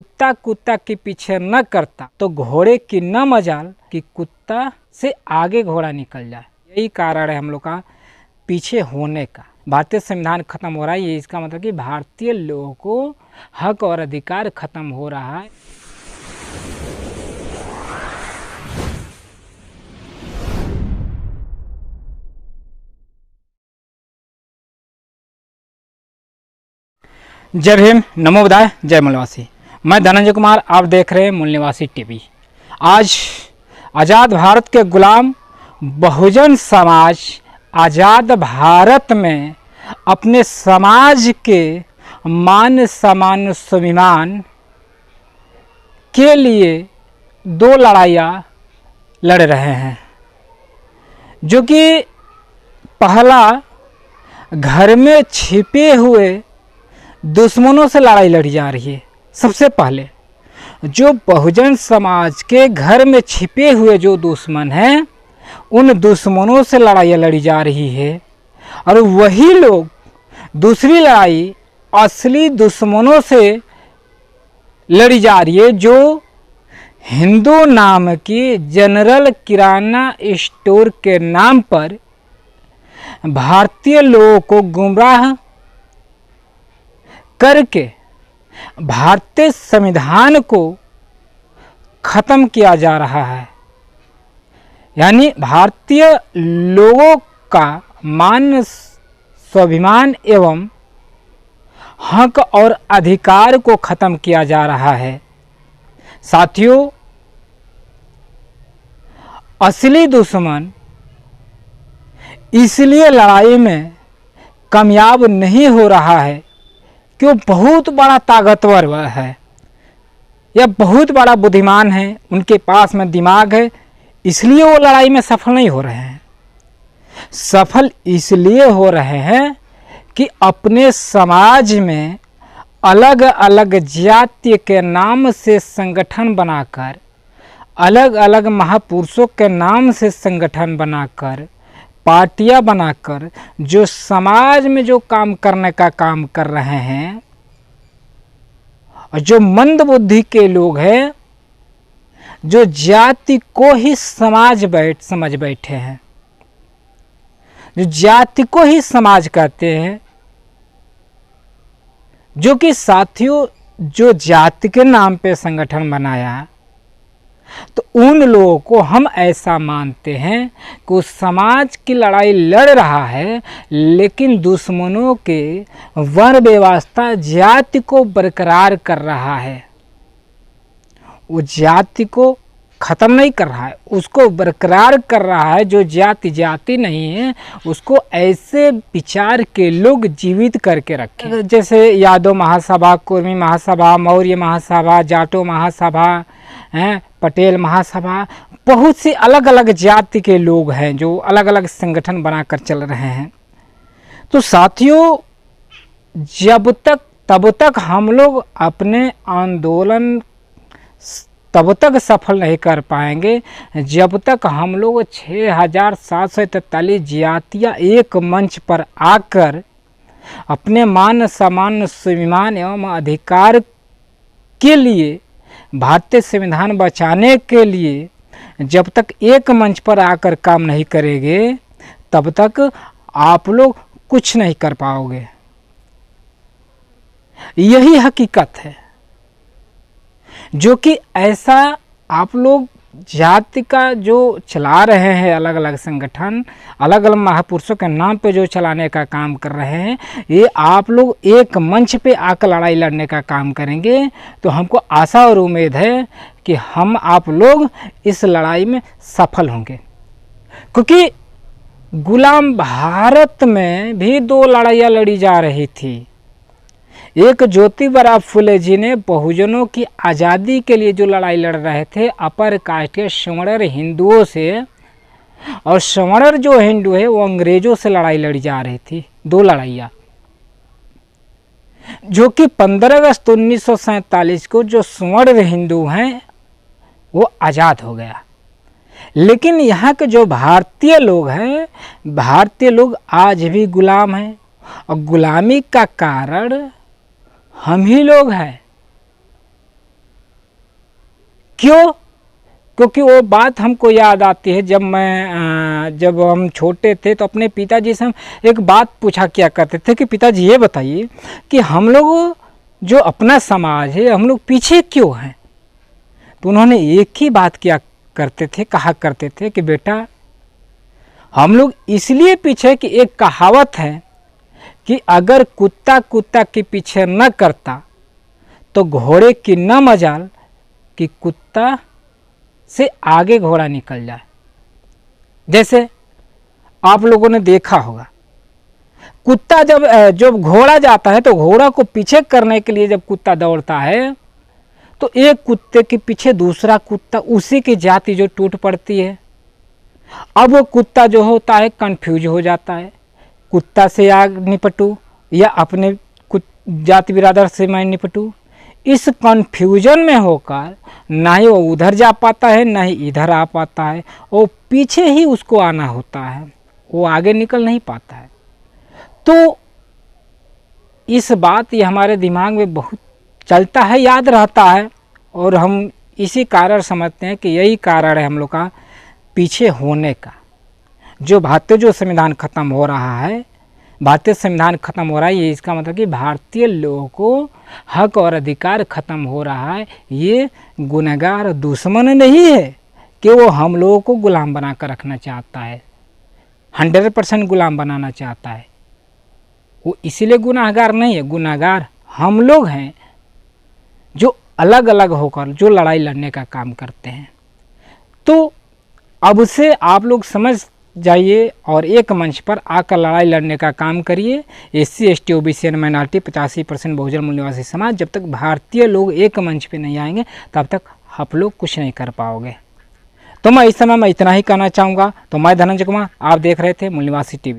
कुत्ता कुत्ता के पीछे न करता तो घोड़े की न मजाल कि कुत्ता से आगे घोड़ा निकल जाए। यही कारण है हम लोग का पीछे होने का। भारतीय संविधान खत्म हो रहा है, ये इसका मतलब कि भारतीय लोगों को हक और अधिकार खत्म हो रहा है। जय भीम, नमो बुद्धाय, जय मूल निवासी। मैं धनंजय कुमार, आप देख रहे हैं मूल निवासी टीवी। आज आज़ाद भारत के गुलाम बहुजन समाज आज़ाद भारत में अपने समाज के मान सम्मान स्वाभिमान के लिए दो लड़ाइयाँ लड़ रहे हैं। जो कि पहला, घर में छिपे हुए दुश्मनों से लड़ाई लड़ी जा रही है। सबसे पहले जो बहुजन समाज के घर में छिपे हुए जो दुश्मन हैं, उन दुश्मनों से लड़ाइयाँ लड़ी जा रही है। और वही लोग दूसरी लड़ाई असली दुश्मनों से लड़ी जा रही है, जो हिंदू नाम की जनरल किराना स्टोर के नाम पर भारतीय लोगों को गुमराह करके भारतीय संविधान को खत्म किया जा रहा है। यानी भारतीय लोगों का मान स्वाभिमान एवं हक और अधिकार को खत्म किया जा रहा है। साथियों, असली दुश्मन इसलिए लड़ाई में कामयाब नहीं हो रहा है कि वो बहुत बड़ा ताकतवर है या बहुत बड़ा बुद्धिमान है, उनके पास में दिमाग है, इसलिए वो लड़ाई में सफल नहीं हो रहे हैं। सफल इसलिए हो रहे हैं कि अपने समाज में अलग अलग जाति के नाम से संगठन बनाकर, अलग अलग महापुरुषों के नाम से संगठन बनाकर, पार्टियां बनाकर जो समाज में जो काम करने का काम कर रहे हैं, और जो मंद बुद्धि के लोग हैं, जो जाति को ही समझ बैठे हैं, जो जाति को ही समाज कहते हैं, जो कि साथियों जो जाति के नाम पे संगठन बनाया, तो उन लोगों को हम ऐसा मानते हैं कि उस समाज की लड़ाई लड़ रहा है, लेकिन दुश्मनों के वर्ण व्यवस्था जाति को बरकरार कर रहा है। वो जाति को खत्म नहीं कर रहा है, उसको बरकरार कर रहा है। जो जाति नहीं है, उसको ऐसे विचार के लोग जीवित करके रखे, जैसे यादव महासभा, कुर्मी महासभा, मौर्य महासभा, जाटो महासभा हैं, पटेल महासभा, बहुत सी अलग अलग जाति के लोग हैं जो अलग अलग संगठन बनाकर चल रहे हैं। तो साथियों, तब तक हम लोग अपने आंदोलन तब तक सफल नहीं कर पाएंगे जब तक हम लोग 6743 जातियाँ एक मंच पर आकर अपने मान सम्मान स्वाभिमान एवं अधिकार के लिए, भारतीय संविधान बचाने के लिए जब तक एक मंच पर आकर काम नहीं करेंगे, तब तक आप लोग कुछ नहीं कर पाओगे। यही हकीकत है। जो कि ऐसा आप लोग जाति का जो चला रहे हैं, अलग अलग संगठन, अलग अलग महापुरुषों के नाम पे जो चलाने का काम कर रहे हैं, ये आप लोग एक मंच पे आकर लड़ाई लड़ने का काम करेंगे, तो हमको आशा और उम्मीद है कि हम आप लोग इस लड़ाई में सफल होंगे। क्योंकि गुलाम भारत में भी दो लड़ाइयाँ लड़ी जा रही थी। एक ज्योतिबा फुले जी ने बहुजनों की आज़ादी के लिए जो लड़ाई लड़ रहे थे अपर कास्ट के सवर्णर हिंदुओं से, और सवर्णर जो हिंदू है वो अंग्रेजों से लड़ाई लड़ी जा रही थी। दो लड़ाइयाँ जो कि 15 अगस्त 1947 को जो सवर्णर हिंदू हैं वो आज़ाद हो गया। लेकिन यहाँ के जो भारतीय लोग हैं, भारतीय लोग आज भी गुलाम हैं, और गुलामी का कारण हम ही लोग हैं। क्यों? क्योंकि वो बात हमको याद आती है जब हम छोटे थे तो अपने पिताजी से हम एक बात पूछा किया करते थे कि पिताजी ये बताइए कि हम लोग जो अपना समाज है हम लोग पीछे क्यों हैं? तो उन्होंने एक ही बात कहा करते थे कि बेटा हम लोग इसलिए पीछे कि एक कहावत है कि अगर कुत्ता कुत्ता के पीछे न करता तो घोड़े की न मजाल कि कुत्ता से आगे घोड़ा निकल जाए। जैसे आप लोगों ने देखा होगा कुत्ता जब घोड़ा जाता है तो घोड़ा को पीछे करने के लिए जब कुत्ता दौड़ता है तो एक कुत्ते के पीछे दूसरा कुत्ता उसी की जाति जो टूट पड़ती है। अब वो कुत्ता जो होता है कंफ्यूज हो जाता है, कुत्ता से आग निपटूं या अपने जाति बिरादर से मैं निपटूं। इस कंफ्यूजन में होकर ना ही वो उधर जा पाता है ना ही इधर आ पाता है, वो पीछे ही उसको आना होता है, वो आगे निकल नहीं पाता है। तो इस बात ये हमारे दिमाग में बहुत चलता है, याद रहता है, और हम इसी कारण समझते हैं कि यही कारण है हम लोग का पीछे होने का। जो भारतीय संविधान खत्म हो रहा है, भारतीय संविधान खत्म हो रहा है, ये इसका मतलब कि भारतीय लोगों को हक और अधिकार खत्म हो रहा है। ये गुनहगार दुश्मन नहीं है कि वो हम लोगों को गुलाम बना कर रखना चाहता है, 100% गुलाम बनाना चाहता है। वो इसीलिए गुनहगार नहीं है, गुनहगार हम लोग हैं जो अलग अलग होकर जो लड़ाई लड़ने का काम करते हैं। तो अब से आप लोग समझ जाइए और एक मंच पर आकर लड़ाई लड़ने का काम करिए। SC ST OBC and minority 85% बहुजन मूल निवासी समाज, जब तक भारतीय लोग एक मंच पे नहीं आएंगे तब तक आप लोग कुछ नहीं कर पाओगे। तो मैं इस समय इतना ही कहना चाहूँगा। तो मैं धनंजय कुमार, आप देख रहे थे मूल निवासी TV।